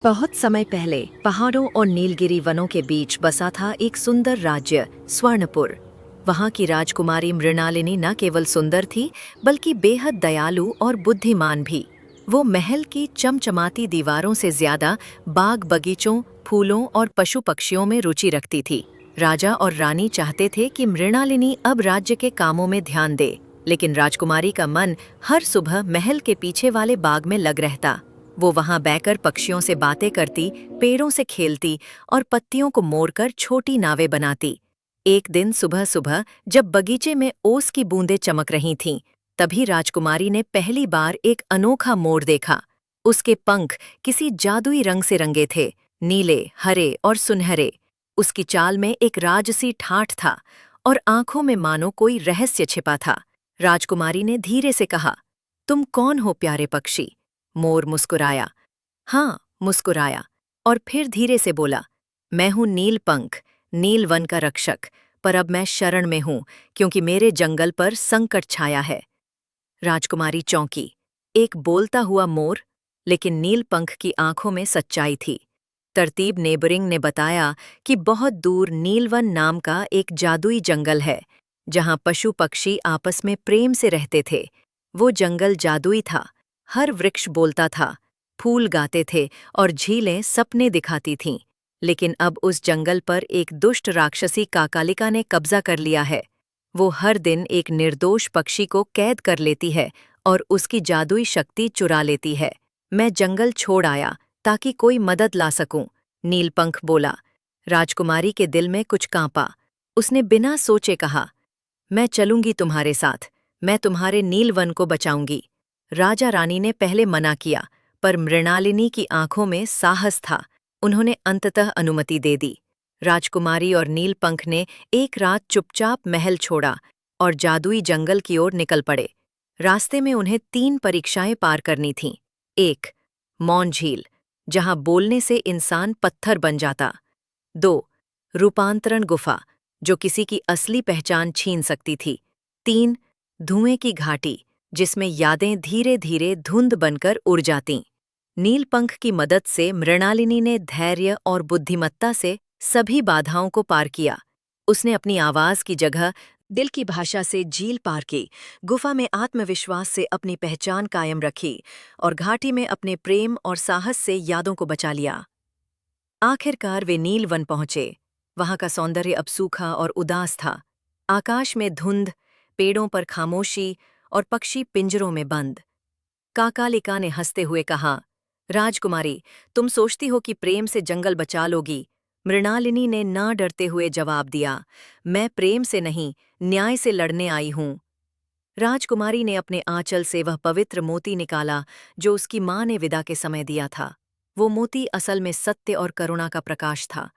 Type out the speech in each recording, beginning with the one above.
बहुत समय पहले पहाड़ों और नीलगिरी वनों के बीच बसा था एक सुंदर राज्य स्वर्णपुर। वहाँ की राजकुमारी मृणालिनी न केवल सुंदर थी बल्कि बेहद दयालु और बुद्धिमान भी। वो महल की चमचमाती दीवारों से ज्यादा बाग बगीचों, फूलों और पशु पक्षियों में रुचि रखती थी। राजा और रानी चाहते थे कि मृणालिनी अब राज्य के कामों में ध्यान दे, लेकिन राजकुमारी का मन हर सुबह महल के पीछे वाले बाग में लग रहता। वो वहां बैठकर पक्षियों से बातें करती, पेड़ों से खेलती और पत्तियों को मोड़कर छोटी नावें बनाती। एक दिन सुबह सुबह जब बगीचे में ओस की बूंदें चमक रही थीं, तभी राजकुमारी ने पहली बार एक अनोखा मोर देखा। उसके पंख किसी जादुई रंग से रंगे थे, नीले, हरे और सुनहरे। उसकी चाल में एक राजसी ठाठ था और आंखों में मानो कोई रहस्य छिपा था। राजकुमारी ने धीरे से कहा, तुम कौन हो प्यारे पक्षी? मोर मुस्कुराया। हाँ, मुस्कुराया और फिर धीरे से बोला, मैं हूँ नीलपंख, नीलवन का रक्षक, पर अब मैं शरण में हूँ क्योंकि मेरे जंगल पर संकट छाया है। राजकुमारी चौंकी। एक बोलता हुआ मोर, लेकिन नीलपंख की आंखों में सच्चाई थी। तरतीब नेबरिंग ने बताया कि बहुत दूर नीलवन नाम का एक जादुई जंगल है, जहाँ पशु पक्षी आपस में प्रेम से रहते थे। वो जंगल जादुई था, हर वृक्ष बोलता था, फूल गाते थे और झीलें सपने दिखाती थीं। लेकिन अब उस जंगल पर एक दुष्ट राक्षसी काकालिका ने कब्जा कर लिया है। वो हर दिन एक निर्दोष पक्षी को कैद कर लेती है और उसकी जादुई शक्ति चुरा लेती है। मैं जंगल छोड़ आया ताकि कोई मदद ला सकूं, नीलपंख बोला। राजकुमारी के दिल में कुछ कांपा। उसने बिना सोचे कहा, मैं चलूंगी तुम्हारे साथ, मैं तुम्हारे नीलवन को बचाऊंगी। राजा रानी ने पहले मना किया, पर मृणालिनी की आंखों में साहस था। उन्होंने अंततः अनुमति दे दी। राजकुमारी और नीलपंख ने एक रात चुपचाप महल छोड़ा और जादुई जंगल की ओर निकल पड़े। रास्ते में उन्हें 3 परीक्षाएं पार करनी थीं। 1. मौन झील, जहां बोलने से इंसान पत्थर बन जाता। 2. रूपांतरण गुफा, जो किसी की असली पहचान छीन सकती थी। 3. धुएं की घाटी, जिसमें यादें धीरे धीरे धुंध बनकर उड़ जातीं। नीलपंख की मदद से मृणालिनी ने धैर्य और बुद्धिमत्ता से सभी बाधाओं को पार किया। उसने अपनी आवाज की जगह दिल की भाषा से झील पार की, गुफा में आत्मविश्वास से अपनी पहचान कायम रखी और घाटी में अपने प्रेम और साहस से यादों को बचा लिया। आखिरकार वे नीलवन पहुंचे। वहां का सौंदर्य अब सूखा और उदास था। आकाश में धुंध, पेड़ों पर खामोशी और पक्षी पिंजरों में बंद। काकालिका ने हंसते हुए कहा, राजकुमारी, तुम सोचती हो कि प्रेम से जंगल बचा लोगी। मृणालिनी ने ना डरते हुए जवाब दिया, मैं प्रेम से नहीं, न्याय से लड़ने आई हूं। राजकुमारी ने अपने आंचल से वह पवित्र मोती निकाला जो उसकी मां ने विदा के समय दिया था। वो मोती असल में सत्य और करुणा का प्रकाश था।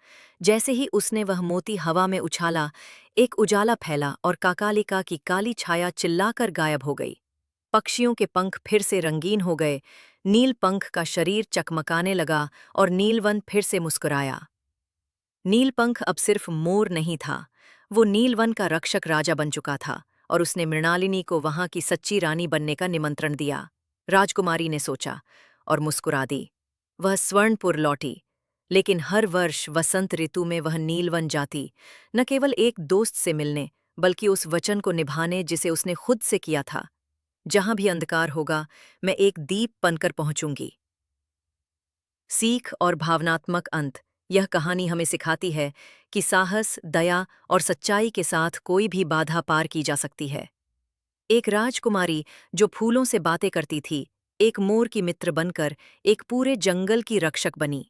जैसे ही उसने वह मोती हवा में उछाला, एक उजाला फैला और काकालिका की काली छाया चिल्लाकर गायब हो गई। पक्षियों के पंख फिर से रंगीन हो गए, नीलपंख का शरीर चकमकाने लगा और नीलवन फिर से मुस्कुराया। नीलपंख अब सिर्फ मोर नहीं था, वो नीलवन का रक्षक राजा बन चुका था और उसने मृणालिनी को वहां की सच्ची रानी बनने का निमंत्रण दिया। राजकुमारी ने सोचा और मुस्कुरा दी। वह स्वर्णपुर लौटी, लेकिन हर वर्ष वसंत ऋतु में वह नीलवन जाती, न केवल एक दोस्त से मिलने, बल्कि उस वचन को निभाने जिसे उसने खुद से किया था, जहां भी अंधकार होगा, मैं एक दीप बनकर पहुंचूंगी। सीख और भावनात्मक अंत। यह कहानी हमें सिखाती है कि साहस, दया और सच्चाई के साथ कोई भी बाधा पार की जा सकती है। एक राजकुमारी जो फूलों से बातें करती थी, एक मोर की मित्र बनकर एक पूरे जंगल की रक्षक बनी।